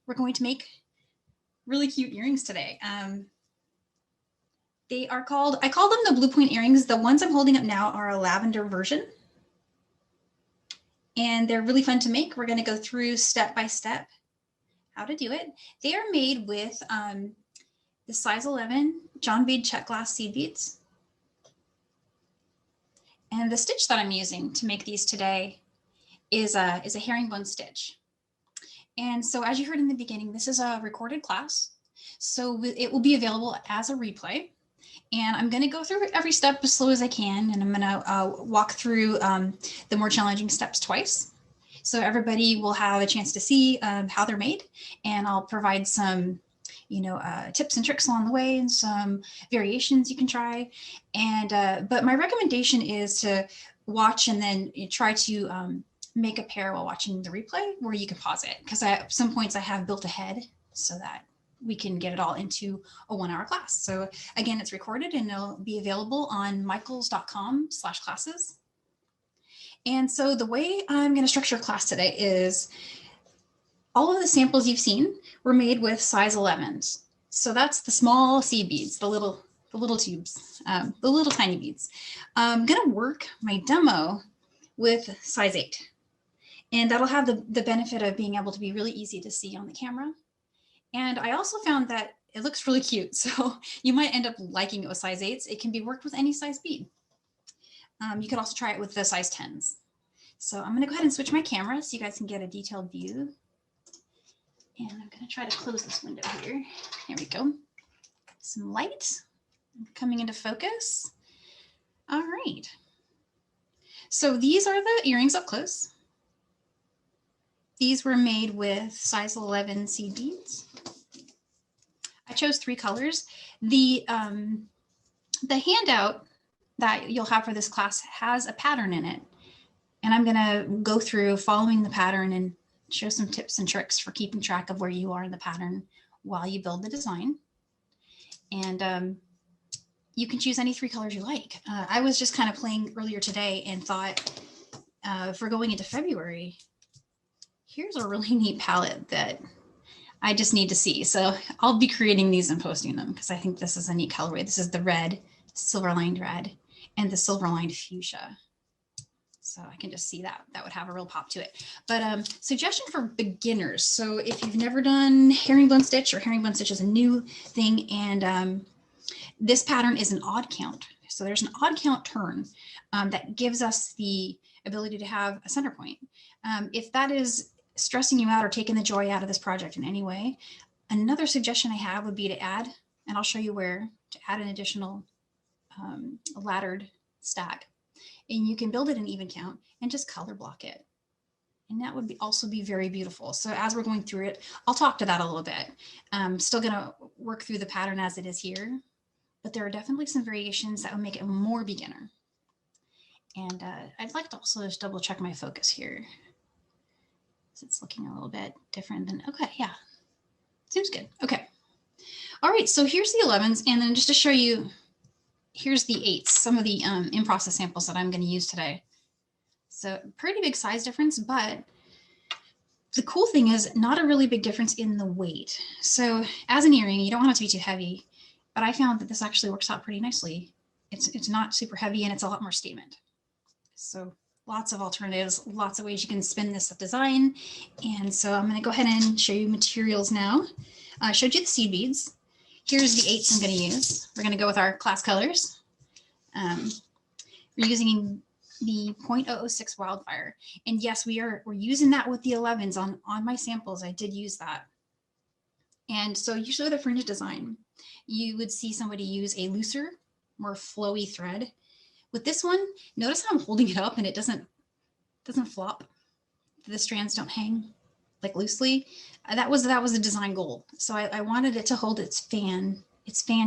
we're going to make really cute earrings today. They are called, I call them the Blue Point earrings. The ones I'm holding up now are a lavender version. And they're really fun to make. We're going to go through step by step how to do it. They are made with the size 11 John Vade check glass seed beads. And the stitch that I'm using to make these today is a herringbone stitch. And so as you heard in the beginning, this is a recorded class. So it will be available as a replay. And I'm going to go through every step as slow as I can. And I'm going to walk through the more challenging steps twice. So everybody will have a chance to see how they're made. And I'll provide some, tips and tricks along the way and some variations you can try. And but my recommendation is to watch and then try to make a pair while watching the replay where you can pause it. Because at some points I have built ahead so that we can get it all into a 1-hour class. So again, it's recorded and it'll be available on michaels.com/classes. And so the way I'm going to structure class today is all of the samples you've seen were made with size 11s. So that's the small seed beads, the little tubes, the little tiny beads. I'm going to work my demo with size 8. And that'll have the benefit of being able to be really easy to see on the camera. And I also found that it looks really cute. So you might end up liking it with size 8s. It can be worked with any size bead. You could also try it with the size 10s. So I'm going to go ahead and switch my camera so you guys can get a detailed view. And I'm going to try to close this window here. There we go. Some light coming into focus. All right. So these are the earrings up close. These were made with size 11 seed beads. I chose 3 colors. The handout that you'll have for this class has a pattern in it. And I'm going to go through following the pattern and show some tips and tricks for keeping track of where you are in the pattern while you build the design. And you can choose any 3 colors you like. I was just kind of playing earlier today and thought for going into February, here's a really neat palette that I just need to see. So I'll be creating these and posting them because I think this is a neat colorway. This is the red, silver lined red, and the silver lined fuchsia. So I can just see that would have a real pop to it. But suggestion for beginners. So if you've never done herringbone stitch, or herringbone stitch is a new thing, and this pattern is an odd count. So there's an odd count turn that gives us the ability to have a center point. If that is stressing you out or taking the joy out of this project in any way, another suggestion I have would be to add, and I'll show you where, to add an additional laddered stack. And you can build it in even count and just color block it. And that would also be very beautiful. So as we're going through it, I'll talk to that a little bit. I'm still gonna work through the pattern as it is here, but there are definitely some variations that would make it more beginner. And I'd like to also just double check my focus here. It's looking a little bit different than, okay, yeah, seems good. Okay. All right, so here's the 11s. And then just to show you, here's the 8s, some of the in-process samples that I'm going to use today. So pretty big size difference, but the cool thing is not a really big difference in the weight. So as an earring, you don't want it to be too heavy, but I found that this actually works out pretty nicely. It's not super heavy and it's a lot more statement. So lots of alternatives, lots of ways you can spin this design. And so I'm going to go ahead and show you materials now. I showed you the seed beads. Here's the 8s I'm going to use. We're going to go with our class colors. We're using the .006 Wildfire. And yes, we're using that with the 11s on my samples. I did use that. And so usually with a fringe design, you would see somebody use a looser, more flowy thread. With this one, notice how I'm holding it up and it doesn't flop. The strands don't hang like loosely. That was a design goal. So I wanted it to hold its fan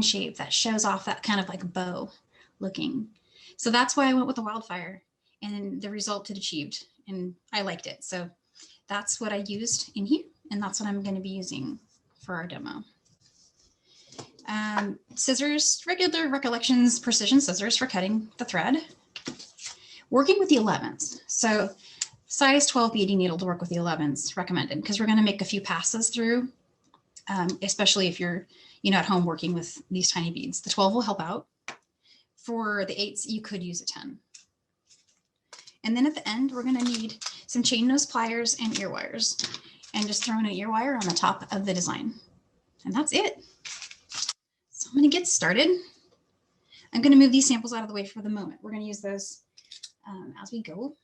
shape that shows off that kind of like bow looking. So that's why I went with the Wildfire, and the result it achieved, and I liked it. So that's what I used in here, and that's what I'm going to be using for our demo. Scissors, regular Recollections precision scissors for cutting the thread. Working with the 11s. So Size 12 beading needle to work with the 11s recommended, because we're going to make a few passes through, especially if you're at home working with these tiny beads. The 12 will help out. For the 8s, you could use a 10. And then at the end, we're going to need some chain nose pliers and ear wires, and just throw in an ear wire on the top of the design. And that's it. So I'm going to get started. I'm going to move these samples out of the way for the moment. We're going to use those as we go.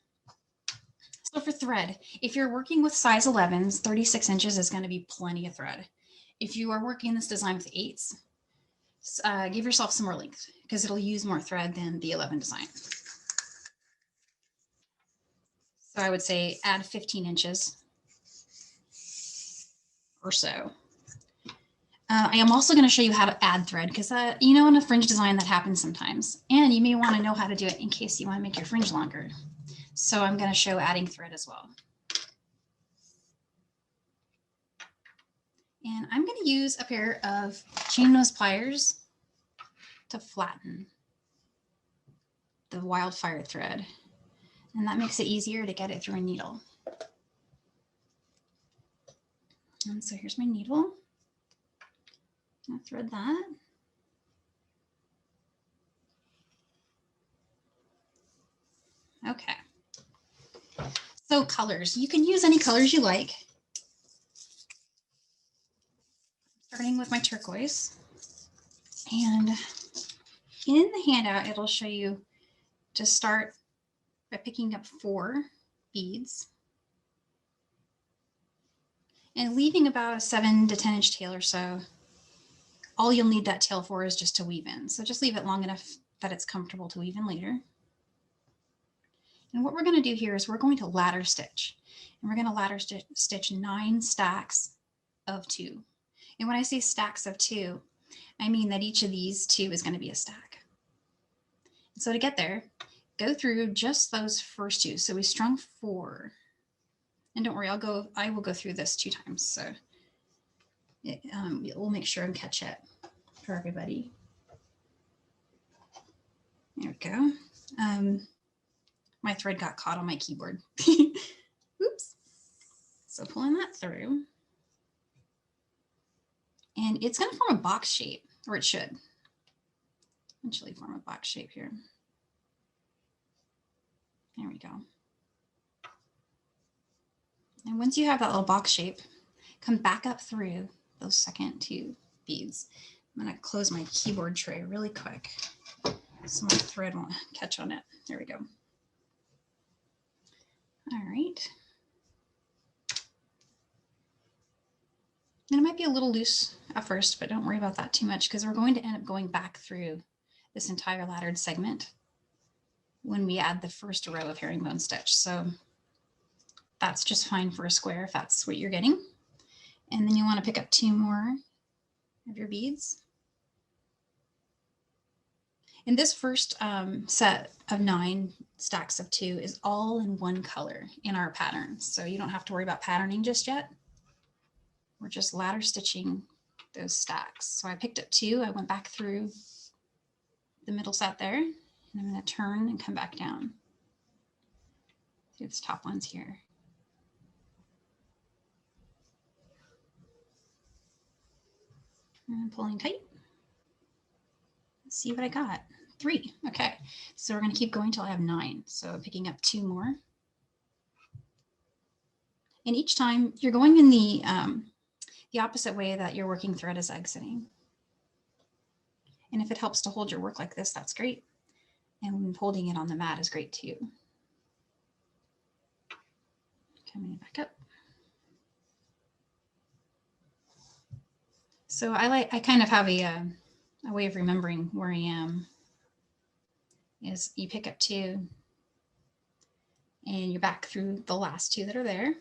So for thread, if you're working with size 11s, 36 inches is going to be plenty of thread. If you are working this design with 8s, give yourself some more length because it'll use more thread than the 11 design. So I would say add 15 inches or so. I am also going to show you how to add thread because, in a fringe design that happens sometimes, and you may want to know how to do it in case you want to make your fringe longer. So I'm going to show adding thread as well. And I'm going to use a pair of chain nose pliers to flatten the wildfire thread. And that makes it easier to get it through a needle. And so here's my needle. I'll thread that. Okay. So colors, you can use any colors you like. Starting with my turquoise. And in the handout, it'll show you to start by picking up 4 beads and leaving about a 7 to 10 inch tail or so. All you'll need that tail for is just to weave in. So just leave it long enough that it's comfortable to weave in later. And what we're going to do here is we're going to ladder stitch. And we're going to ladder stitch 9 stacks of 2. And when I say stacks of 2, I mean that each of these 2 is going to be a stack. And so to get there, go through just those first 2. So we strung 4. And don't worry, I will go through this 2 times. So we'll make sure and catch it for everybody. There we go. My thread got caught on my keyboard. Oops. So pulling that through. And it's going to form a box shape, or it should eventually form a box shape here. There we go. And once you have that little box shape, come back up through those second 2 beads. I'm going to close my keyboard tray really quick so my thread won't catch on it. There we go. All right. And it might be a little loose at first, but don't worry about that too much because we're going to end up going back through this entire laddered segment when we add the first row of herringbone stitch. So that's just fine for a square if that's what you're getting. And then you want to pick up 2 more of your beads. And this first set of 9 stacks of 2 is all in one color in our pattern. So you don't have to worry about patterning just yet. We're just ladder stitching those stacks. So I picked up 2, I went back through the middle set there, and I'm going to turn and come back down through these top ones here. And I'm pulling tight. Let's see what I got. 3. Okay, so we're going to keep going till I have 9. So picking up 2 more. And each time you're going in the opposite way that your working thread is exiting. And if it helps to hold your work like this, that's great. And holding it on the mat is great too. Coming back up. So I kind of have a way of remembering where I am. Is you pick up 2 and you're back through the last 2 that are there.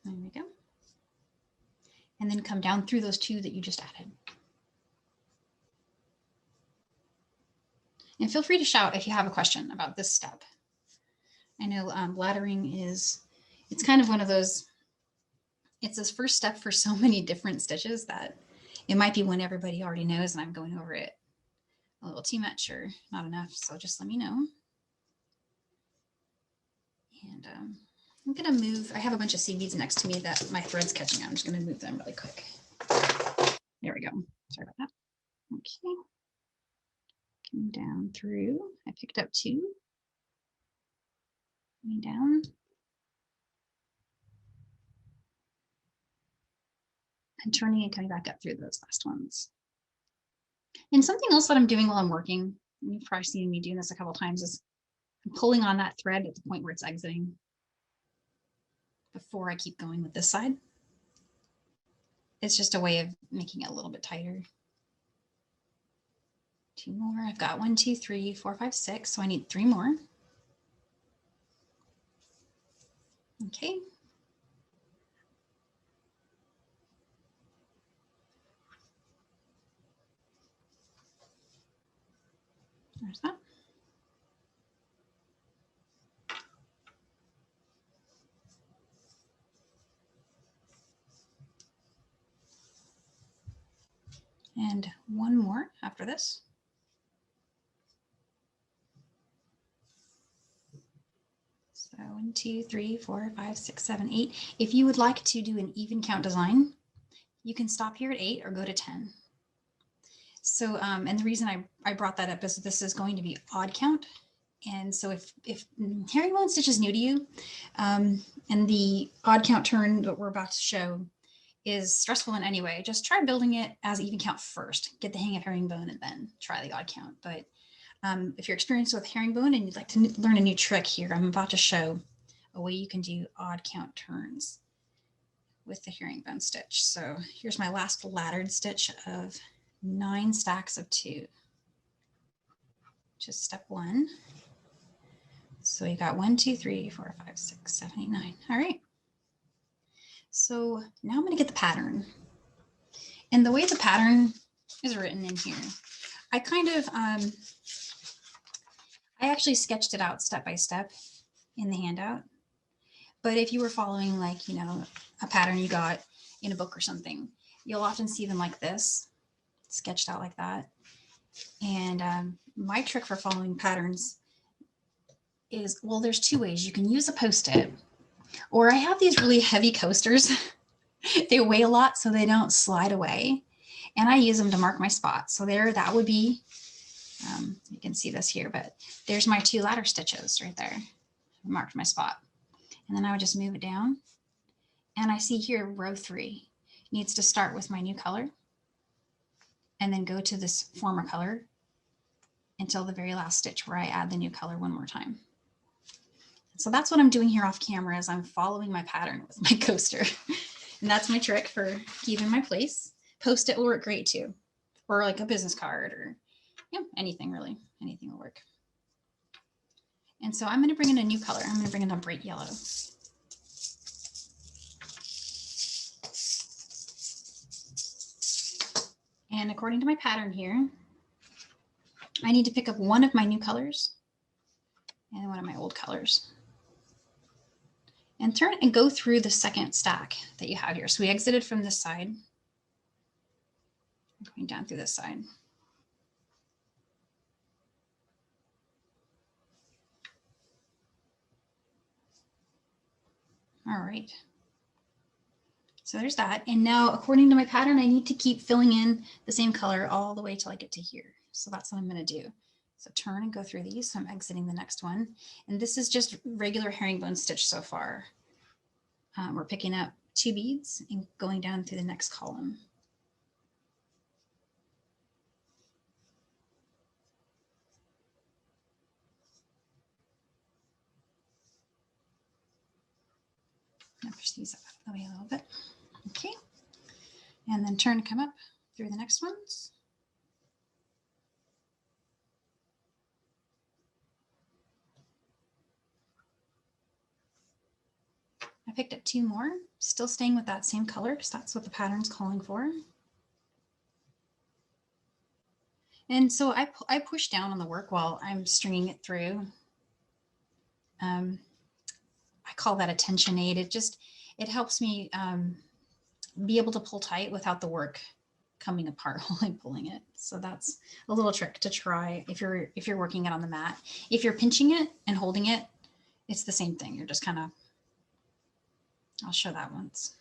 There we go. And then come down through those 2 that you just added. And feel free to shout if you have a question about this step. I know laddering it's kind of one of those, it's this first step for so many different stitches that it might be one everybody already knows and I'm going over it a a little too much or not enough. So just let me know. And I'm gonna move, I have a bunch of seed beads next to me that my thread's catching on. I'm just gonna move them really quick. There we go. Sorry about that. Okay. Coming down through, I picked up 2. Coming down. And turning and coming back up through those last ones. And something else that I'm doing while I'm working, you've probably seen me doing this a couple of times, is I'm pulling on that thread at the point where it's exiting before I keep going with this side. It's just a way of making it a little bit tighter. 2 more. I've got 1, 2, 3, 4, 5, 6. So I need 3 more. Okay. There's that. And 1 more after this. So 1, 2, 3, 4, 5, 6, 7, 8. If you would like to do an even count design, you can stop here at 8 or go to 10. So, and the reason I brought that up is this is going to be odd count. And so if herringbone stitch is new to you, and the odd count turn that we're about to show is stressful in any way, just try building it as even count first. Get the hang of herringbone and then try the odd count. But if you're experienced with herringbone and you'd like to learn a new trick here, I'm about to show a way you can do odd count turns with the herringbone stitch. So here's my last laddered stitch of 9 stacks of 2. Just step 1. So you got 1, 2, 3, 4, 5, 6, 7, 8, 9. All right. So now I'm going to get the pattern. And the way the pattern is written in here, I kind of, I actually sketched it out step by step in the handout. But if you were following like, you know, a pattern you got in a book or something, you'll often see them like this, sketched out like that. And my trick for following patterns is, well, there's 2 ways. You can use a Post-it, or I have these really heavy coasters. They weigh a lot so they don't slide away. And I use them to mark my spots. So there, that would be, you can see this here, but there's my 2 ladder stitches right there. I marked my spot. And then I would just move it down. And I see here row 3 needs to start with my new color and then go to this former color until the very last stitch where I add the new color 1 more time. So that's what I'm doing here off camera, is I'm following my pattern with my coaster. And that's my trick for keeping my place. Post-it will work great too. Or like a business card, or anything really. Anything will work. And so I'm going to bring in a new color. I'm going to bring in a bright yellow. And according to my pattern here, I need to pick up one of my new colors and one of my old colors. And turn and go through the second stack that you have here. So we exited from this side. I'm going down through this side. All right. So there's that. And now, according to my pattern, I need to keep filling in the same color all the way till I get to here. So that's what I'm going to do. So turn and go through these. So I'm exiting the next one. And this is just regular herringbone stitch so far. We're picking up 2 beads and going down through the next column. I'll push these out of the way a little bit. Okay. And then turn to come up through the next ones. I picked up 2 more, still staying with that same color because that's what the pattern's calling for. And so I push down on the work while I'm stringing it through. I call that a tension aid. It helps me be able to pull tight without the work coming apart while I'm pulling it. So that's a little trick to try if you're working it on the mat. If you're pinching it and holding it, it's the same thing. You're just kind of, I'll show that once.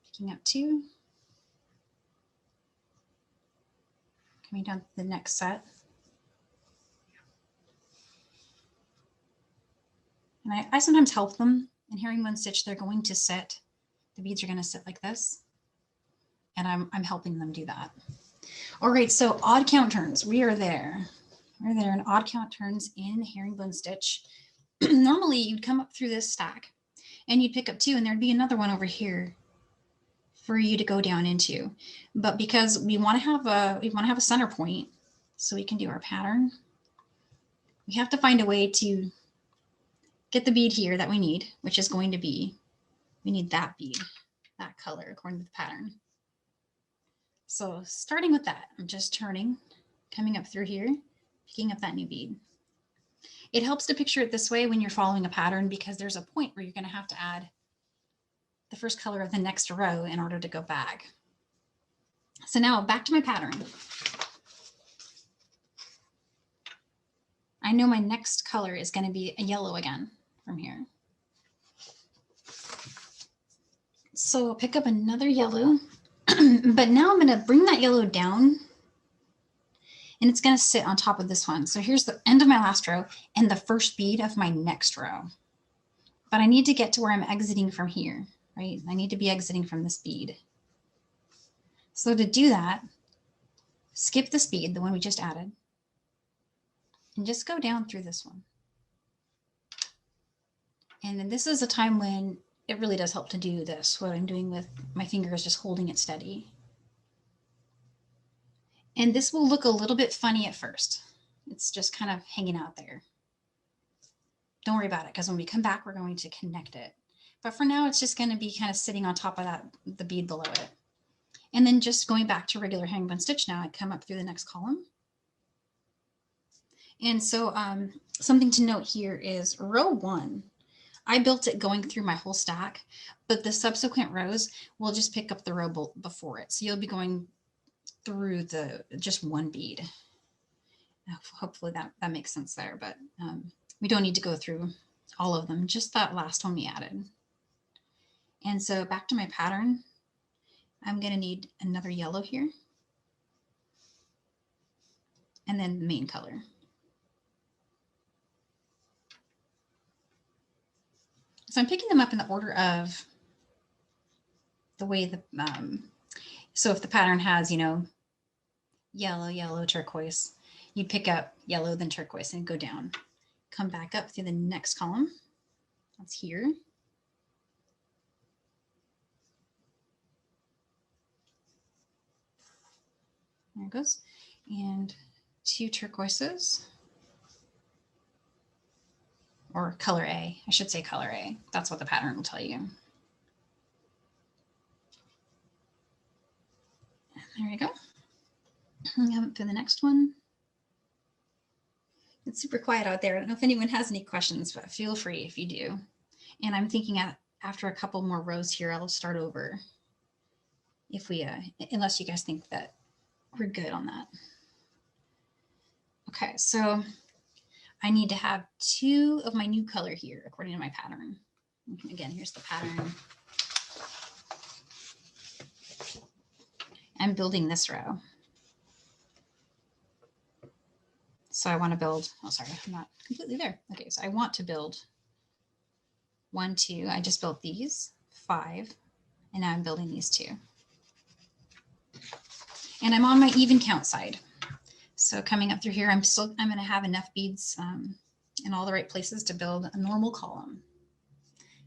Picking up 2. Coming down to the next set. And I sometimes help them. In herringbone stitch, they're going to sit, the beads are going to sit like this. And I'm helping them do that. All right, so odd count turns. We are there. We're there in odd count turns in herringbone stitch. Normally you'd come up through this stack and you'd pick up 2 and there'd be another one over here for you to go down into. But because we want to have a center point so we can do our pattern, we have to find a way to get the bead here that we need, which is going to be, we need that bead, that color according to the pattern. So starting with that, I'm just turning, coming up through here, picking up that new bead. It helps to picture it this way when you're following a pattern because there's a point where you're going to have to add the first color of the next row in order to go back. So now back to my pattern. I know my next color is going to be a yellow again from here. So I'll pick up another yellow, but now I'm going to bring that yellow down and it's going to sit on top of this one. So here's the end of my last row and the first bead of my next row. But I need to get to where I'm exiting from here, right? I need to be exiting from this bead. So to do that, skip this bead, the one we just added, and just go down through this one. And then this is a time when it really does help to do this. What I'm doing with my finger is just holding it steady. And this will look a little bit funny at first. It's just kind of hanging out there. Don't worry about it, because when we come back, we're going to connect it. But for now, it's just going to be kind of sitting on top of that, the bead below it. And then just going back to regular herringbone stitch now, I come up through the next column. And so something to note here is row 1. I built it going through my whole stack, but the subsequent rows will just pick up the row before it. So you'll be going through just one bead. Hopefully that makes sense there, but we don't need to go through all of them, just that last one we added. And so back to my pattern, I'm going to need another yellow here, and then the main color. So I'm picking them up in the order of the way so if the pattern has, yellow, yellow, turquoise, you'd pick up yellow, then turquoise, and go down. Come back up through the next column. That's here. There it goes. And 2 turquoises. Or color A. I should say color A. That's what the pattern will tell you. There you go. Up to the next one. It's super quiet out there. I don't know if anyone has any questions, but feel free if you do. And I'm thinking after a couple more rows here, I'll start over. If we, unless you guys think that we're good on that. Okay, so I need to have 2 of my new color here according to my pattern. Again, here's the pattern. I'm building this row. So I want to build, oh, sorry, I'm not completely there. Okay, so I want to build 1, 2. I just built these 5, and now I'm building these 2. And I'm on my even count side. So coming up through here, I'm going to have enough beads in all the right places to build a normal column.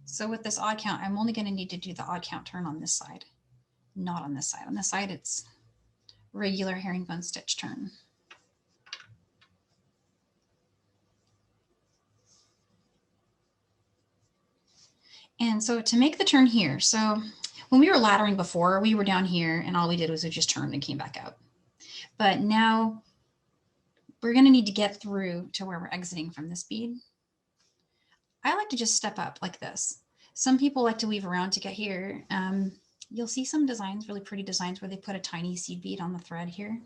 So with this odd count, I'm only going to need to do the odd count turn on this side, not on this side. On this side, it's regular herringbone stitch turn. And so to make the turn here, so when we were laddering before, we were down here and all we did was we just turned and came back out. But now we're going to need to get through to where we're exiting from this bead. I like to just step up like this. Some people like to weave around to get here. You'll see some designs, really pretty designs, where they put a tiny seed bead on the thread here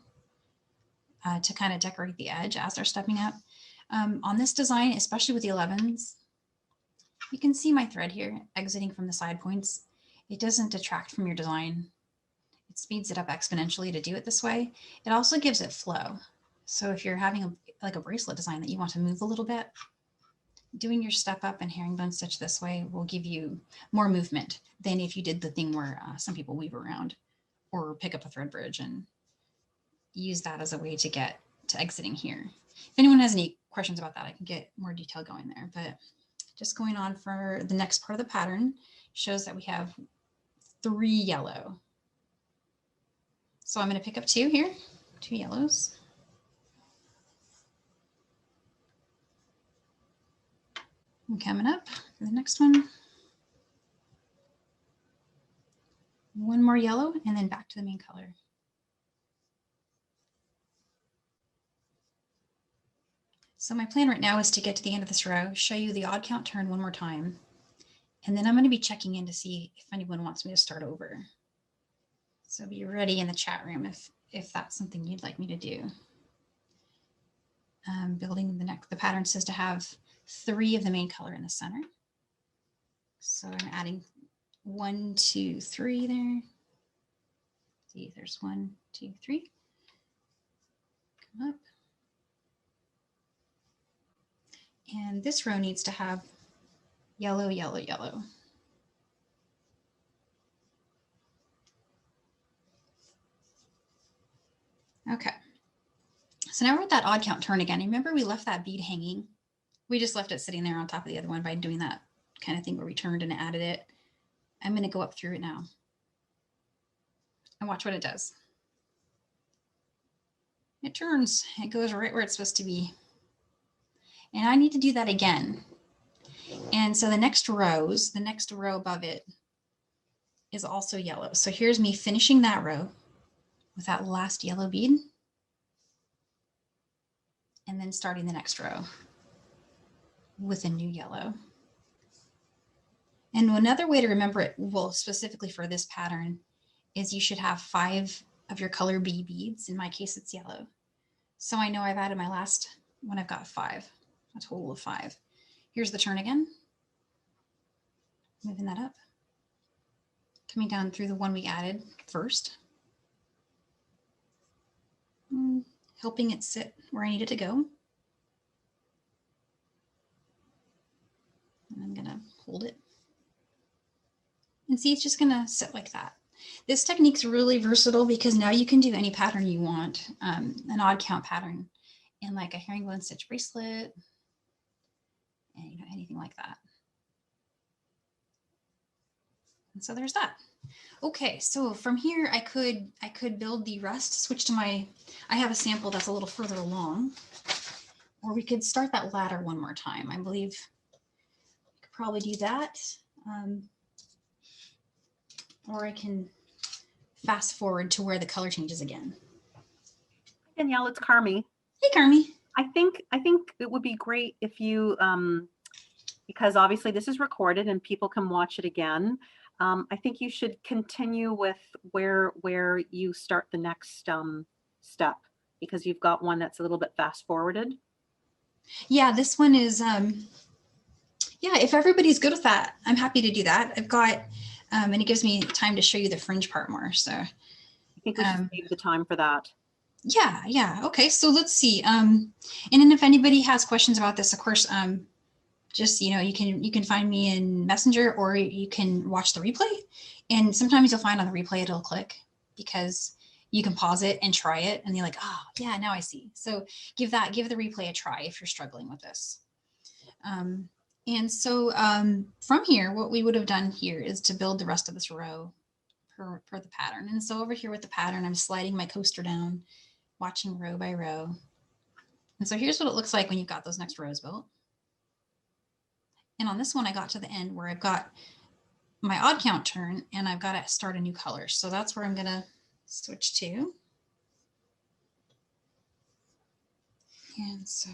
to kind of decorate the edge as they're stepping up. On this design, especially with the 11s, you can see my thread here exiting from the side points. It doesn't detract from your design. It speeds it up exponentially to do it this way. It also gives it flow. So if you're having like a bracelet design that you want to move a little bit, doing your step up and herringbone stitch this way will give you more movement than if you did the thing where some people weave around or pick up a thread bridge and use that as a way to get to exiting here. If anyone has any questions about that, I can get more detail going there, but just going on for the next part of the pattern shows that we have 3 yellow. So I'm going to pick up 2 here, 2 yellows. And coming up for the next one, 1 more yellow, and then back to the main color. So my plan right now is to get to the end of this row, show you the odd count turn 1 more time, and then I'm going to be checking in to see if anyone wants me to start over. So be ready in the chat room if that's something you'd like me to do. Building the pattern says to have 3 of the main color in the center. So I'm adding 1, 2, 3 there. See, there's 1, 2, 3. Come up. And this row needs to have yellow, yellow, yellow. Okay. So now we're at that odd count turn again. Remember we left that bead hanging? We just left it sitting there on top of the other one by doing that kind of thing where we turned and added it. I'm going to go up through it now and watch what it does. It turns, it goes right where it's supposed to be. And I need to do that again. And so the next row above it is also yellow. So here's me finishing that row with that last yellow bead and then starting the next row with a new yellow. And another way to remember it, well, specifically for this pattern, is you should have 5 of your color B beads. In my case, it's yellow. So I know I've added my last one. I've got 5, a total of 5. Here's the turn again. Moving that up. Coming down through the one we added first. Helping it sit where I need it to go. And I'm gonna hold it. And see, it's just gonna sit like that. This technique's really versatile because now you can do any pattern you want, an odd count pattern, in like a herringbone stitch bracelet, and anything like that. And so there's that. Okay, so from here I could build the rest, switch to I have a sample that's a little further along, or we could start that ladder one more time. I believe I could probably do that. Or I can fast forward to where the color changes again. Danielle, it's Carmi. Hey, Carmi. I think it would be great if you, because obviously this is recorded and people can watch it again. I think you should continue with where you start the next step, because you've got one that's a little bit fast forwarded. Yeah, this one is, yeah, if everybody's good with that, I'm happy to do that. I've got, and it gives me time to show you the fringe part more. So I think we should save the time for that. Yeah. Okay, so let's see. And then if anybody has questions about this, of course, just, you can find me in Messenger, or you can watch the replay. And sometimes you'll find on the replay it'll click, because you can pause it and try it and you're like, oh yeah, now I see. So give the replay a try if you're struggling with this. And so from here, what we would have done here is to build the rest of this row per the pattern. And so over here with the pattern, I'm sliding my coaster down, watching row by row. And so here's what it looks like when you've got those next rows built. And on this one, I got to the end where I've got my odd count turn and I've got to start a new color. So that's where I'm going to switch to. And so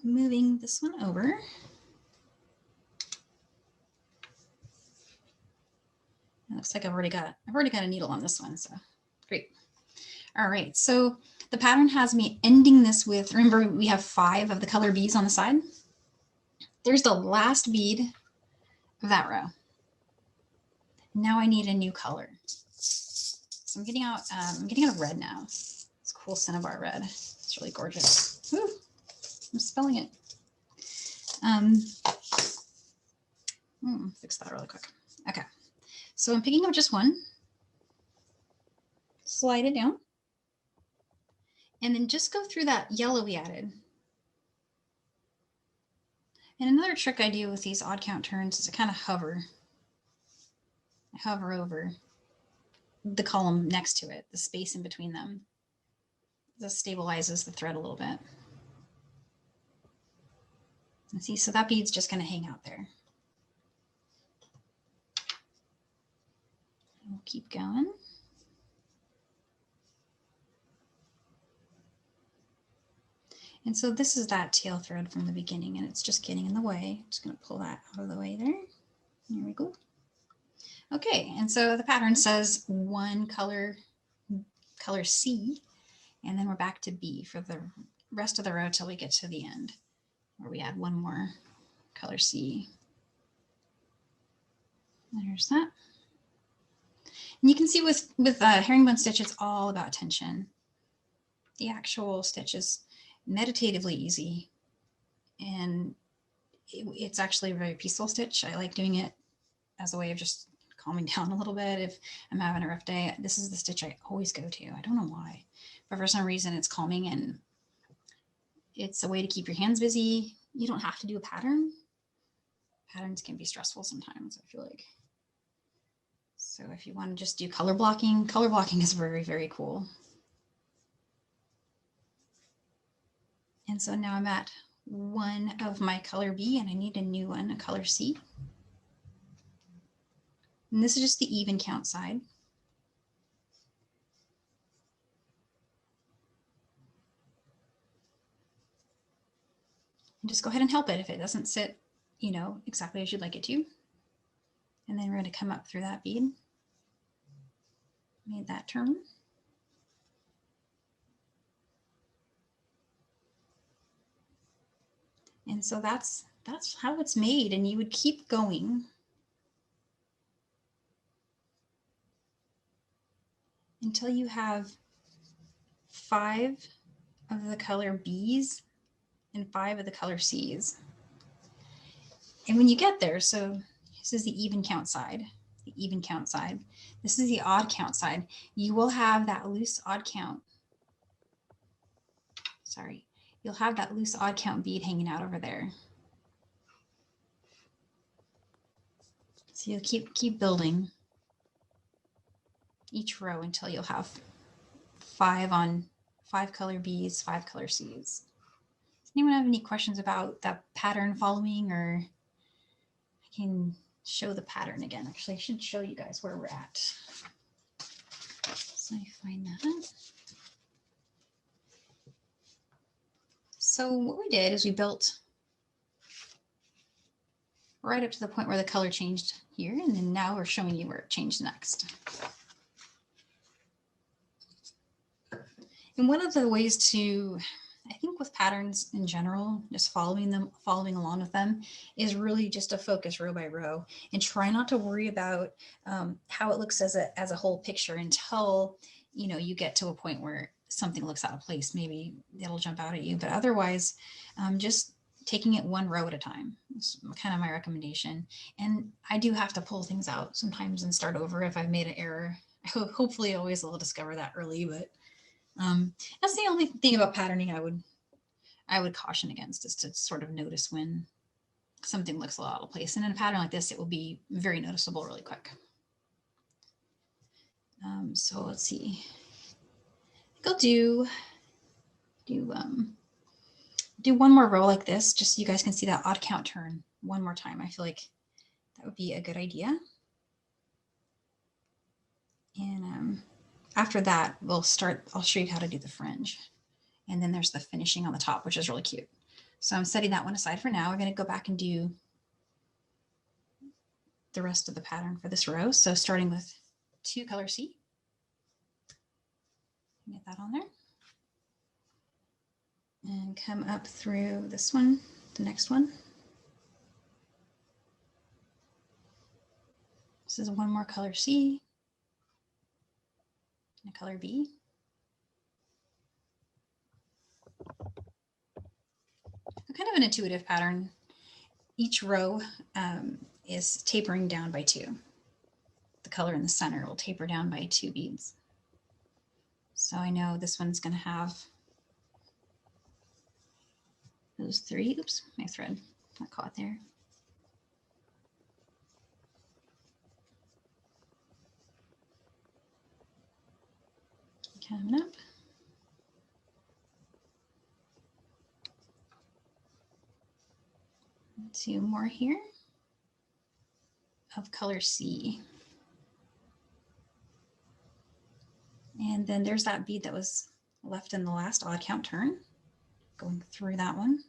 moving this one over. It looks like I've already got a needle on this one, so great. All right, so the pattern has me ending this with, remember we have 5 of the color beads on the side. There's the last bead of that row. Now I need a new color. So I'm getting out red now. It's cool cinnabar red. It's really gorgeous. Ooh, I'm spelling it. Fix that really quick. Okay, so I'm picking up just one, slide it down, and then just go through that yellow we added. And another trick I do with these odd count turns is I kind of hover over the column next to it, the space in between them. This stabilizes the thread a little bit. And see, so that bead's just going to hang out there. We'll keep going. And so this is that tail thread from the beginning, and it's just getting in the way. Just going to pull that out of the way there. There we go. Okay, and so the pattern says one color C, and then we're back to B for the rest of the row till we get to the end, where we add one more color C. There's that. And you can see with herringbone stitch, it's all about tension. The actual stitch is meditatively easy, and it's actually a very peaceful stitch. I like doing it as a way of just calming down a little bit. If I'm having a rough day, this is the stitch I always go to. I don't know why, but for some reason it's calming, and it's a way to keep your hands busy. You don't have to do a pattern. Patterns can be stressful sometimes, I feel like. So if you want to just do color blocking is very, very cool. And so now I'm at one of my color B, and I need a new one, a color C. And this is just the even count side. And just go ahead and help it if it doesn't sit, exactly as you'd like it to. And then we're going to come up through that bead. Made that turn. And so that's how it's made, and you would keep going until you have 5 of the color B's and 5 of the color C's. And when you get there, so this is the even count side, This is the odd count side. You will have that loose odd count. Sorry, you'll have that loose odd count bead hanging out over there. So you'll keep building each row until you'll have 5 color B's, 5 color C's. Does anyone have any questions about that pattern following, or I can show the pattern again? Actually, I should show you guys where we're at. So I find that. So what we did is we built right up to the point where the color changed here, and then now we're showing you where it changed next. And one of the ways to, I think with patterns in general, just following along with them, is really just to focus row by row and try not to worry about how it looks as a whole picture until you get to a point where something looks out of place. Maybe it'll jump out at you, but otherwise, just taking it one row at a time is kind of my recommendation. And I do have to pull things out sometimes and start over if I've made an error. Hopefully, always will discover that early, but that's the only thing about patterning I would caution against, is to sort of notice when something looks a lot out of place. And in a pattern like this, it will be very noticeable really quick. So let's see. I think I'll do one more row like this, just so you guys can see that odd count turn one more time. I feel like that would be a good idea. And after that, I'll show you how to do the fringe. And then there's the finishing on the top, which is really cute. So I'm setting that one aside for now. We're going to go back and do the rest of the pattern for this row. So starting with 2 color C, get that on there. And come up through this one, the next one. This is one more color C and a color B. Kind of an intuitive pattern. Each row is tapering down by 2. The color in the center will taper down by 2 beads. So I know this one's going to have those 3. Oops, my thread got caught there. Coming up. 2 more here of color C. And then there's that bead that was left in the last odd count turn, going through that one.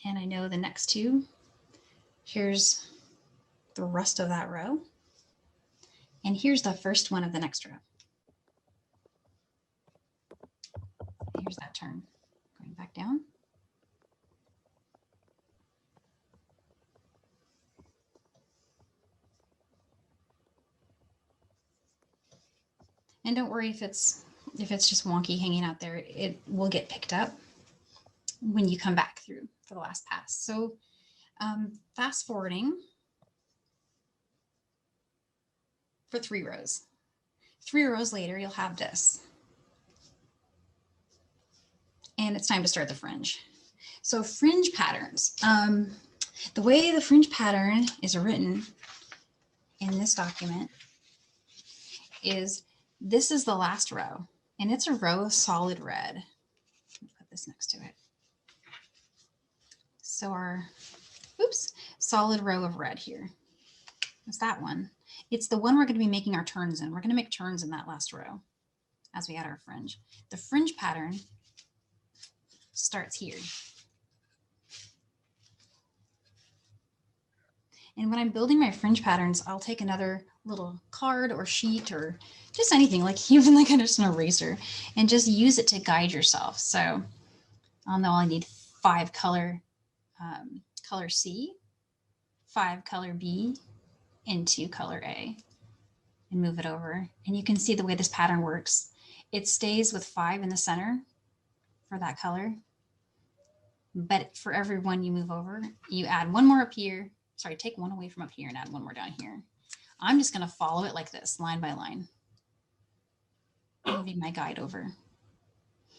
And I know the next 2, here's the rest of that row. And here's the first one of the next row. Here's that turn, going back down. And don't worry if it's just wonky hanging out there, it will get picked up when you come back through for the last pass. So fast forwarding for 3 rows. 3 rows later, you'll have this. And it's time to start the fringe. So fringe patterns. The way the fringe pattern is written in this document is this is the last row, and it's a row of solid red. Let me put this next to it. So our, oops, solid row of red here. It's that one. It's the one we're going to be making our turns in. We're going to make turns in that last row as we add our fringe. The fringe pattern starts here. And when I'm building my fringe patterns, I'll take another little card or sheet or just anything, like even like just an eraser, and just use it to guide yourself. So I'll know I need 5 color C, 5 color B, and 2 color A, and move it over. And you can see the way this pattern works. It stays with 5 in the center for that color. But for every one you move over, you add 1 more up here. Sorry, take 1 away from up here and add 1 more down here. I'm just going to follow it like this, line by line, moving my guide over.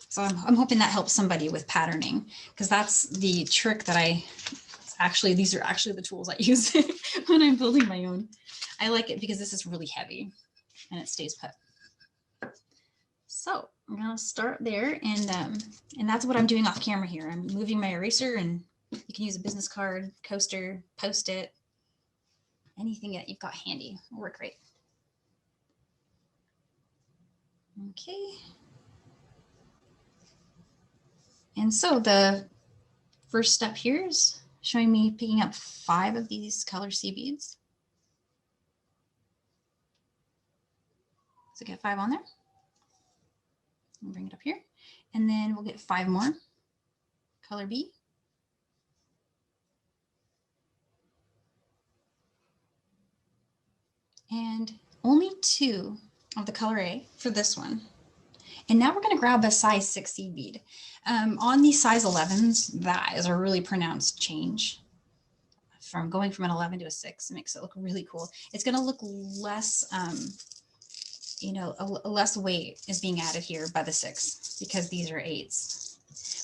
So I'm hoping that helps somebody with patterning, because that's the trick that these are actually the tools I use when I'm building my own. I like it because this is really heavy and it stays put. So I'm going to start there, and that's what I'm doing off camera here. I'm moving my eraser, and you can use a business card, coaster, Post-it, anything that you've got handy will work great. Okay. And so the first step here is showing me picking up 5 of these color C beads. So get 5 on there. We'll bring it up here, and then we'll get 5 more color B. And only 2 of the color A for this one. And now we're going to grab a size 6E bead. On these size 11s, that is a really pronounced change. From going from an 11 to a 6, it makes it look really cool. It's going to look less, less weight is being added here by the 6 because these are 8s.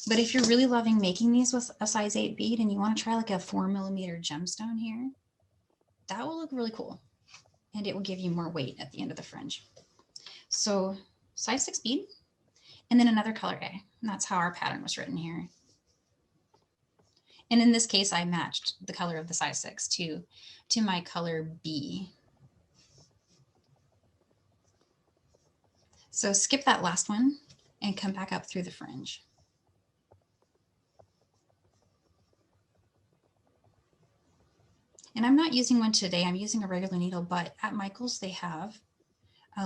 But if you're really loving making these with a size 8 bead and you want to try like a 4mm gemstone here, that will look really cool. And it will give you more weight at the end of the fringe. So size 6 bead, and then another color A. And that's how our pattern was written here. And in this case, I matched the color of the size 6 to my color B. So skip that last one and come back up through the fringe. And I'm not using one today. I'm using a regular needle, but at Michael's they have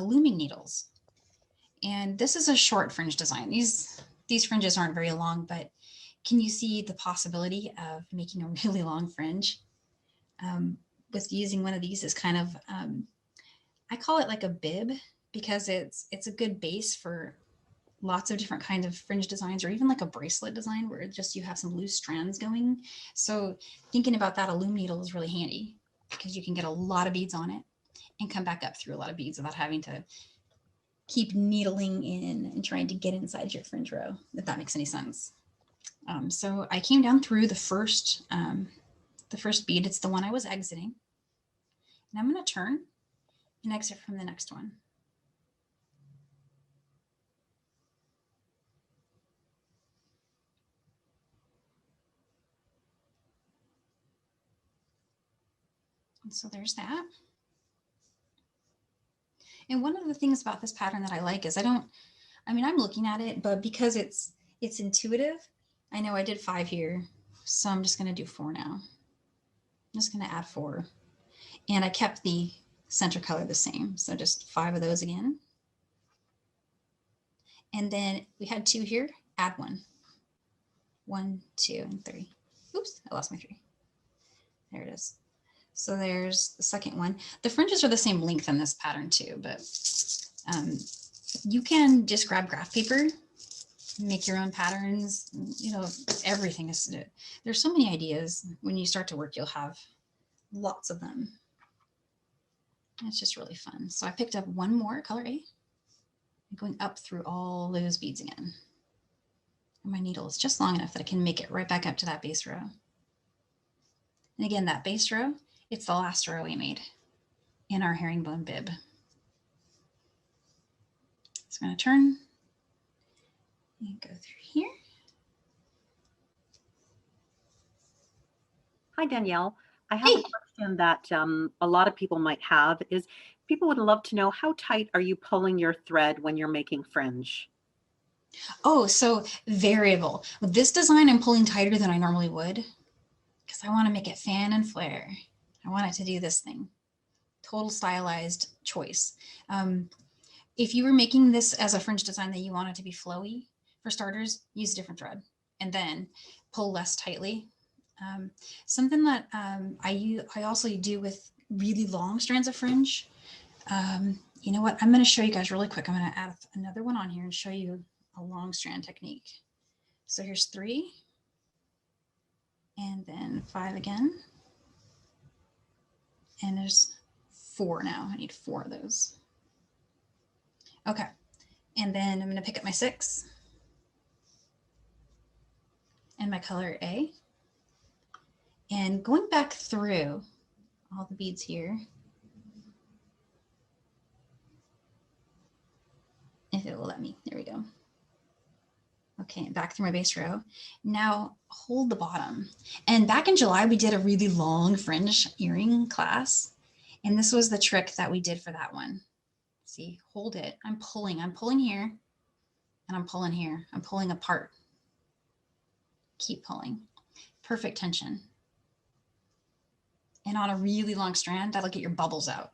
looming needles. And this is a short fringe design. These fringes aren't very long, but can you see the possibility of making a really long fringe? With using one of these is kind of, I call it like a bib because it's a good base for lots of different kinds of fringe designs, or even like a bracelet design where just you have some loose strands going. So thinking about that, a loom needle is really handy because you can get a lot of beads on it and come back up through a lot of beads without having to keep needling in and trying to get inside your fringe row, if that makes any sense. So I came down through the first bead. It's the one I was exiting. And I'm going to turn and exit from the next one. And so there's that. And one of the things about this pattern that I like is I'm looking at it, but because it's intuitive, I know I did 5 here. So I'm just going to do 4 now. I'm just going to add 4. And I kept the center color the same. So just 5 of those again. And then we had 2 here, add 1. 1, 2, and 3. Oops, I lost my 3. There it is. So there's the second one. The fringes are the same length in this pattern too, but you can just grab graph paper, make your own patterns. You know, everything is, there's so many ideas. When you start to work, you'll have lots of them. It's just really fun. So I picked up 1 more, color A, and going up through all those beads again. And my needle is just long enough that I can make it right back up to that base row. And again, that base row, it's the last row we made in our herringbone bib. So I'm going to turn and go through here. Hi, Danielle. I have a question that a lot of people might have is people would love to know, how tight are you pulling your thread when you're making fringe? Oh, so variable. With this design, I'm pulling tighter than I normally would because I want to make it fan and flare. I want it to do this thing. Total stylized choice. If you were making this as a fringe design that you want it to be flowy, for starters, use a different thread and then pull less tightly. Something that I also do with really long strands of fringe. You know what? I'm going to show you guys really quick. I'm going to add another one on here and show you a long strand technique. So here's 3 and then 5 again. And there's 4 now. I need 4 of those. Okay. And then I'm going to pick up my 6 and my color A. And going back through all the beads here, if it will let me, there we go. Okay, back through my base row. Now hold the bottom. And back in July, we did a really long fringe earring class. And this was the trick that we did for that one. See, hold it. I'm pulling here and I'm pulling here. I'm pulling apart. Keep pulling. Perfect tension. And on a really long strand, that'll get your bubbles out.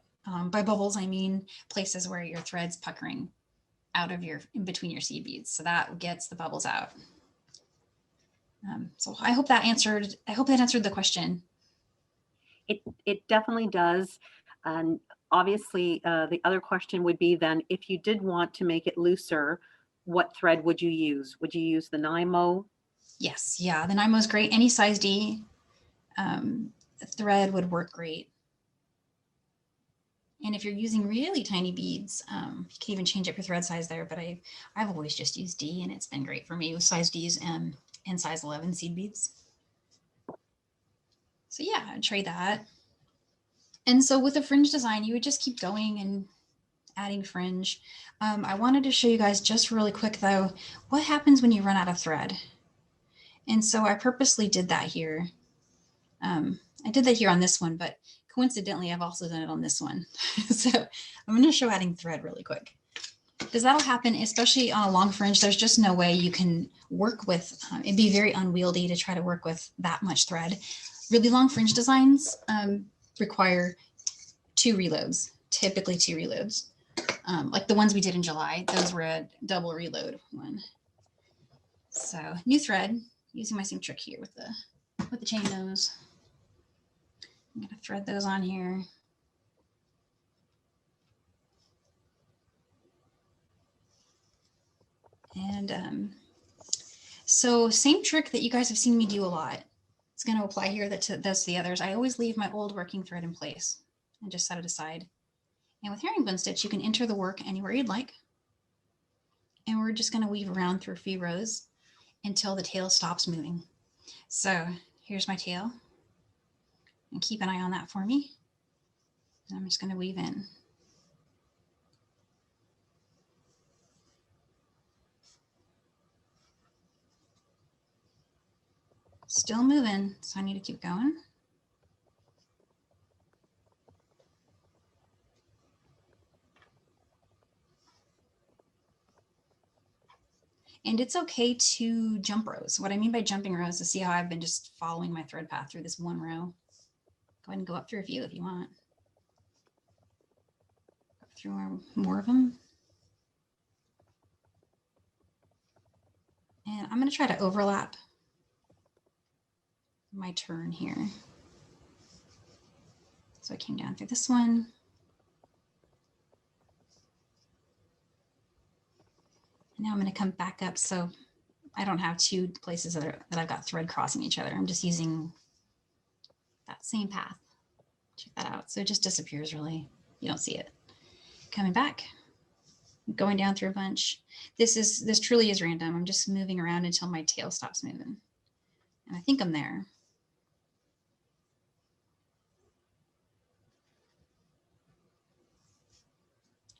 By bubbles, I mean places where your thread's puckering out of in between your seed beads. So that gets the bubbles out. So I hope that answered the question. It definitely does. And obviously the other question would be then, if you did want to make it looser, what thread would you use? Would you use the Nymo? Yes, yeah, the Nymo is great. Any size D thread would work great. And if you're using really tiny beads, you can even change up your thread size there, but I've always just used D and it's been great for me with size Ds and size 11 seed beads. So yeah, I'd trade that. And so with a fringe design, you would just keep going and adding fringe. I wanted to show you guys just really quick though, what happens when you run out of thread? And so I purposely did that here. I did that here on this one, but coincidentally, I've also done it on this one. So I'm going to show adding thread really quick. Because that'll happen, especially on a long fringe. There's just no way you can work with, it'd be very unwieldy to try to work with that much thread. really long fringe designs require 2 reloads, typically 2 reloads. Like the ones we did in July, those were a double reload one. So new thread, using my same trick here with the chain nose. I'm gonna thread those on here. And so same trick that you guys have seen me do a lot. It's going to apply here that's the others. I always leave my old working thread in place and just set it aside. And with herringbone stitch, you can enter the work anywhere you'd like. And we're just going to weave around through a few rows until the tail stops moving. So here's my tail. And keep an eye on that for me. And I'm just going to weave in. Still moving, so I need to keep going. And it's okay to jump rows. What I mean by jumping rows is see how I've been just following my thread path through this one row. Go ahead and go up through a few if you want. Go through more of them. And I'm going to try to overlap my turn here. So I came down through this one. And now I'm going to come back up so I don't have 2 places that I've got thread crossing each other. I'm just using that same path. Check that out. So it just disappears really. You don't see it. Coming back, going down through a bunch. This truly is random. I'm just moving around until my tail stops moving. And I think I'm there.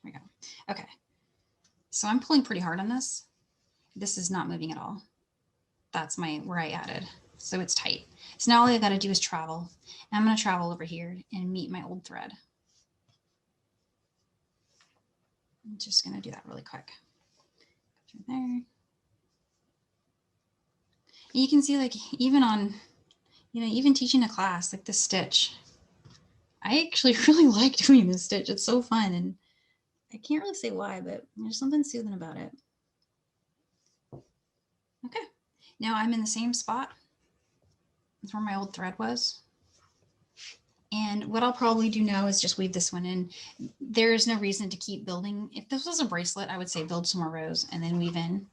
Here we go. Okay. So I'm pulling pretty hard on this. This is not moving at all. That's where I added. So it's tight. So now all I got to do is travel. And I'm going to travel over here and meet my old thread. I'm just going to do that really quick. Go through there. And you can see, like, even on, even teaching a class, like this stitch, I actually really like doing this stitch. It's so fun. And I can't really say why, but there's something soothing about it. Okay, now I'm in the same spot. That's where my old thread was. And what I'll probably do now is just weave this one in. There is no reason to keep building. If this was a bracelet, I would say build some more rows and then weave in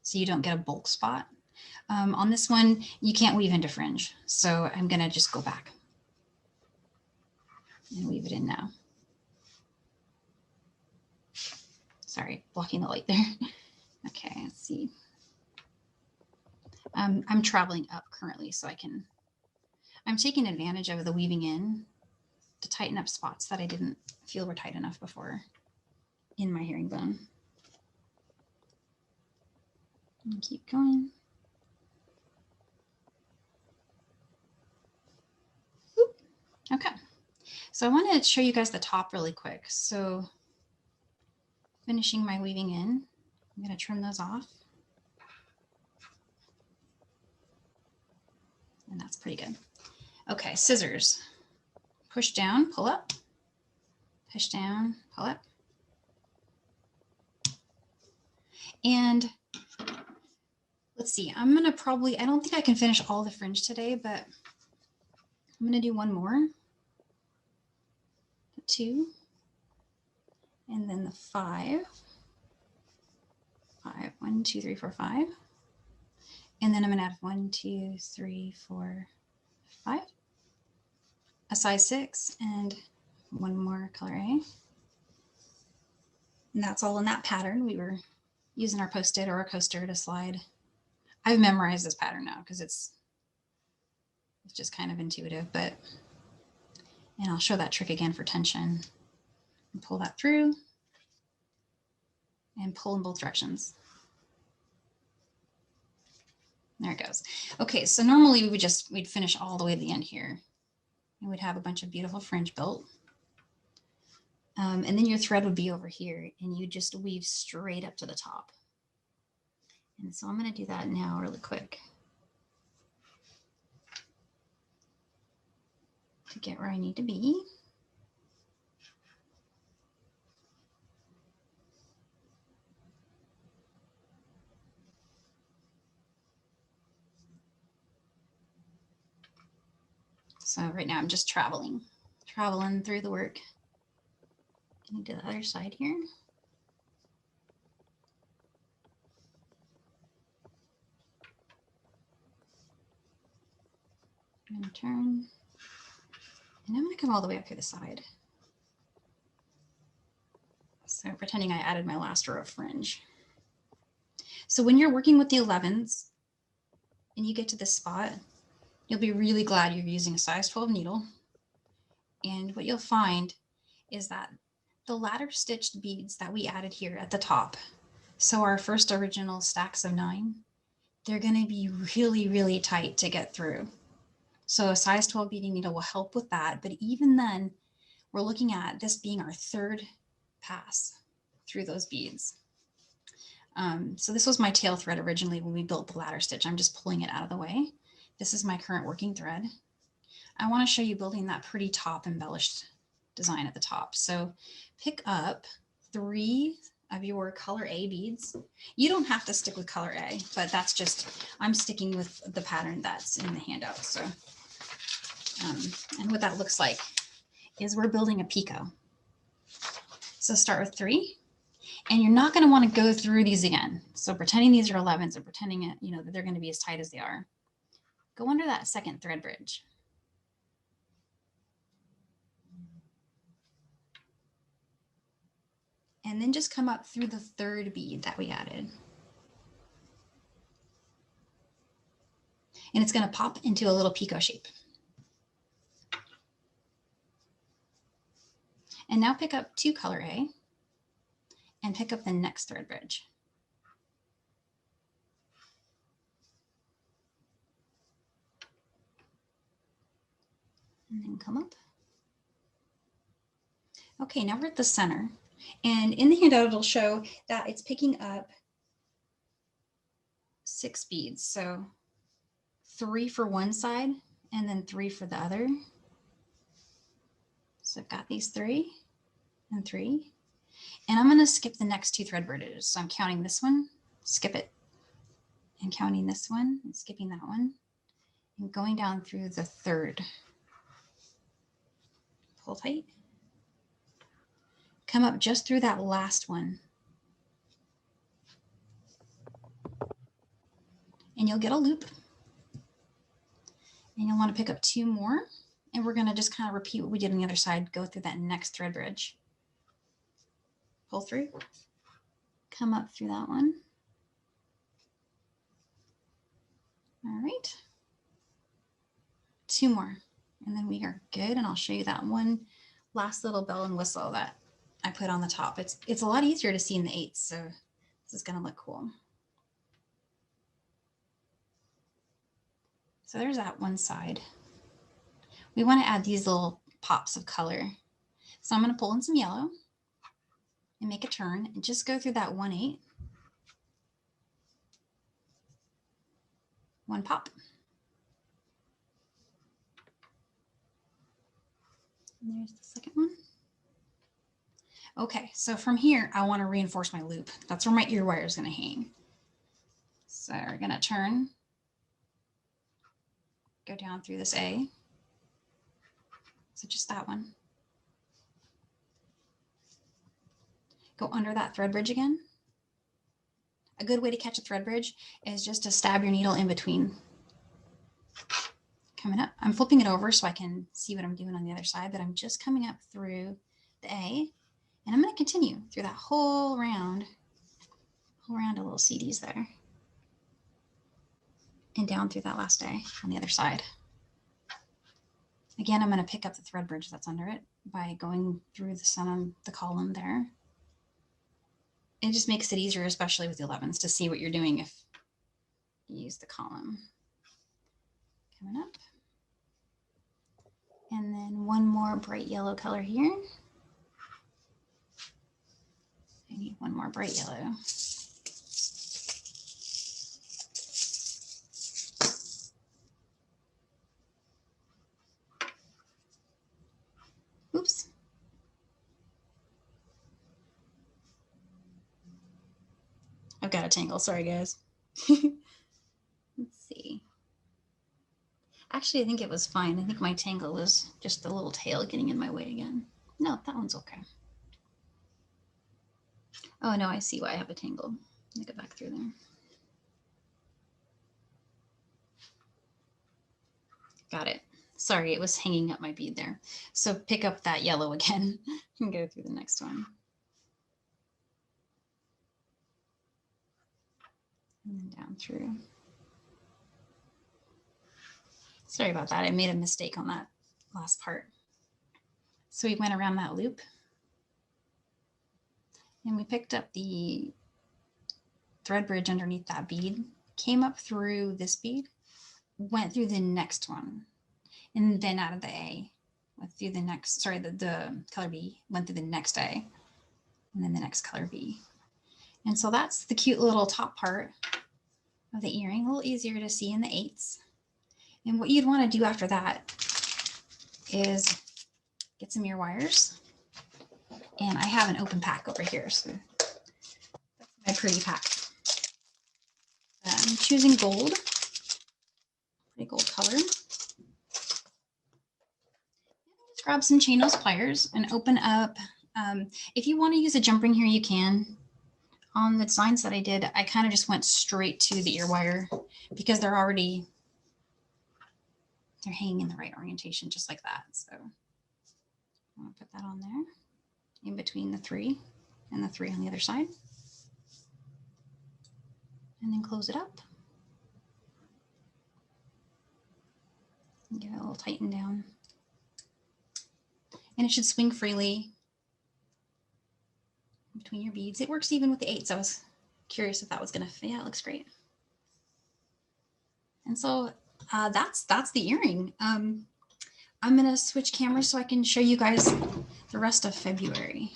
so you don't get a bulk spot. On this one, you can't weave into fringe. So I'm gonna just go back and weave it in now. Sorry, blocking the light there. Okay, let's see. I'm traveling up currently, so I'm taking advantage of the weaving in to tighten up spots that I didn't feel were tight enough before in my herringbone. And keep going. Oop. Okay, so I want to show you guys the top really quick. So finishing my weaving in, I'm going to trim those off. And that's pretty good. Okay, scissors. Push down, pull up. Push down, pull up. And let's see, I'm gonna probably, I don't think I can finish all the fringe today, but I'm gonna do one more. 2. And then the 5. 5, 1, 2, 3, 4, 5. And then I'm gonna add 1, 2, 3, 4, 5. A size 6 and one more color A. And that's all in that pattern. We were using our post-it or a coaster to slide. I've memorized this pattern now because it's just kind of intuitive, and I'll show that trick again for tension. And pull that through and pull in both directions. There it goes. Okay, so normally we'd finish all the way to the end here. And we'd have a bunch of beautiful fringe built. And then your thread would be over here and you just weave straight up to the top. And so I'm going to do that now really quick. to get where I need to be. So right now I'm just traveling through the work. Getting to the other side here. I'm going to turn, and I'm going to come all the way up here the side. So pretending I added my last row of fringe. So when you're working with the 11s and you get to this spot, you'll be really glad you're using a size 12 needle. And what you'll find is that the ladder stitched beads that we added here at the top, so our first original stacks of 9, they're going to be really, really tight to get through. So a size 12 beading needle will help with that. But even then, we're looking at this being our 3rd pass through those beads. So this was my tail thread originally when we built the ladder stitch. I'm just pulling it out of the way. This is my current working thread. I want to show you building that pretty top embellished design at the top. So pick up 3 of your color A beads. You don't have to stick with color A, but that's just, I'm sticking with the pattern that's in the handout. So, and what that looks like is we're building a picot. So start with 3, and you're not going to want to go through these again. So pretending these are 11s or pretending it, that they're going to be as tight as they are. Go under that 2nd thread bridge. And then just come up through the 3rd bead that we added. And it's going to pop into a little picot shape. And now pick up 2 color A and pick up the next thread bridge. And then come up. Okay, now we're at the center. And in the handout, it'll show that it's picking up 6 beads. So 3 for one side and then 3 for the other. So I've got these 3 and 3. And I'm going to skip the next 2 thread bridges. So I'm counting this one, skip it, and counting this one and skipping that one, and going down through the 3rd. Pull tight. Come up just through that last one. And you'll get a loop. And you'll want to pick up 2 more. And we're going to just kind of repeat what we did on the other side. Go through that next thread bridge. Pull through. Come up through that one. All right. 2 more. And then we are good. And I'll show you that one last little bell and whistle that I put on the top. It's a lot easier to see in the 8s, so this is going to look cool. So there's that one side. We want to add these little pops of color. So I'm going to pull in some yellow and make a turn and just go through that 1/8. 1 pop. And there's the second one. Okay, so from here, I want to reinforce my loop. That's where my ear wire is going to hang. So we're going to turn, go down through this A. So just that one. Go under that thread bridge again. A good way to catch a thread bridge is just to stab your needle in between. Coming up, I'm flipping it over so I can see what I'm doing on the other side, but I'm just coming up through the A, and I'm going to continue through that whole round of little CDs there, and down through that last A on the other side. Again, I'm going to pick up the thread bridge that's under it by going through the center, the column there. It just makes it easier, especially with the 11s, to see what you're doing if you use the column. Coming up. And then one more bright yellow color here. I need one more bright yellow. I've got a tangle. Sorry, guys. Let's see. Actually, I think it was fine. I think my tangle was just the little tail getting in my way again. No, that one's okay. Oh, no, I see why I have a tangle. Let me go back through there. Got it. Sorry, it was hanging up my bead there. So pick up that yellow again and go through the next one. And then down through. Sorry about that. I made a mistake on that last part. So we went around that loop and we picked up the thread bridge underneath that bead, came up through this bead, went through the next one, and then out of the A, went through the next, sorry, the color B, went through the next A, and then the next color B. And so that's the cute little top part of the earring, a little easier to see in the 8s. And what you'd want to do after that is get some ear wires. And I have an open pack over here, so that's my pretty pack. I'm choosing gold, pretty gold color. Just grab some chain nose pliers and open up. If you want to use a jump ring here, you can. On the designs that I did, I kind of just went straight to the ear wire because they're hanging in the right orientation, just like that. So I'm gonna put that on there in between the 3 and the 3 on the other side. And then close it up. And get it a little tightened down. And it should swing freely between your beads. It works even with the 8s. I was curious if that was gonna fit. Yeah, it looks great. And so that's the earring. I'm gonna switch cameras so I can show you guys the rest of February.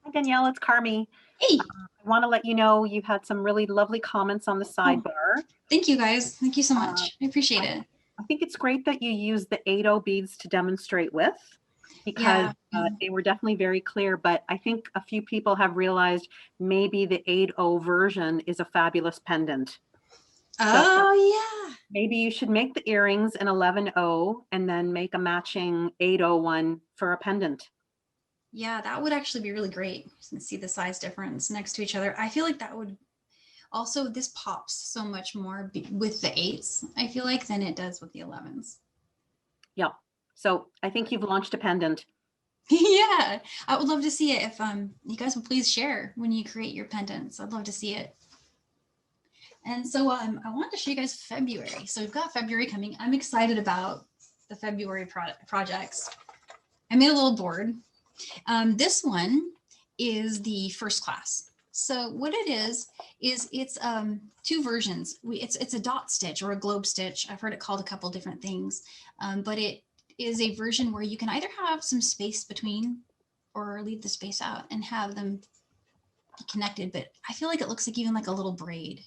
Hi, Danielle, it's Carmi. Hey. I want to let you know you've had some really lovely comments on the sidebar. Thank you, guys. Thank you so much. I appreciate it. I think it's great that you use the 8-0 beads to demonstrate with, because they were definitely very clear. But I think a few people have realized maybe the 8-0 version is a fabulous pendant. Oh, yeah. Maybe you should make the earrings an 11-0 and then make a matching 8-0 one for a pendant. Yeah, that would actually be really great. You can see the size difference next to each other. I feel like that would also, this pops so much more with the 8s, I feel like, than it does with the 11s. Yeah. So I think you've launched a pendant. Yeah, I would love to see it. If you guys would please share when you create your pendants. I'd love to see it. And so I wanted to show you guys February. So we've got February coming. I'm excited about the February projects. I made a little board. This one is the first class. So what it is it's 2 versions. It's a dot stitch or a globe stitch. I've heard it called a couple different things, but it is a version where you can either have some space between or leave the space out and have them be connected. But I feel like it looks like even like a little braid.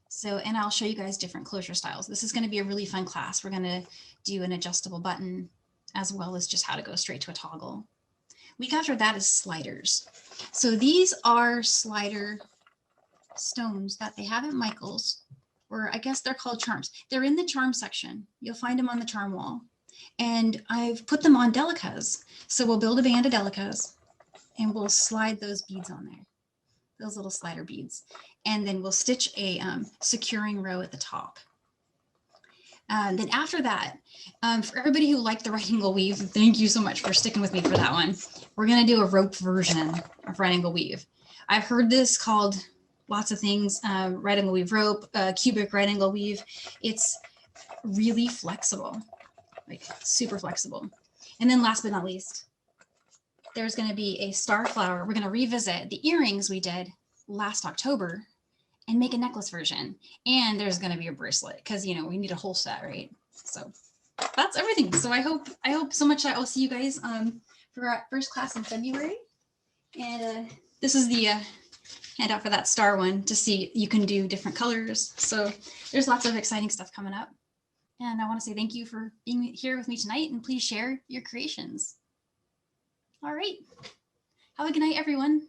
So, and I'll show you guys different closure styles. This is going to be a really fun class. We're going to do an adjustable button as well as just how to go straight to a toggle. Week after that is sliders. So these are slider stones that they have at Michael's, or I guess they're called charms. They're in the charm section. You'll find them on the charm wall. And I've put them on delicas. So we'll build a band of delicas and we'll slide those beads on there, those little slider beads. And then we'll stitch a securing row at the top. Then after that, for everybody who liked the right angle weave, thank you so much for sticking with me for that one. We're gonna do a rope version of right angle weave. I've heard this called lots of things, right angle weave rope, cubic right angle weave. It's really flexible, like super flexible. And then last but not least, there's gonna be a star flower. We're gonna revisit the earrings we did last October and make a necklace version. And there's gonna be a bracelet because, you know, we need a whole set, right? So that's everything. So I hope so much that I'll see you guys for our first class in February. And this is the handout for that star one to see you can do different colors. So there's lots of exciting stuff coming up. And I want to say thank you for being here with me tonight, and please share your creations. All right. Have a good night, everyone.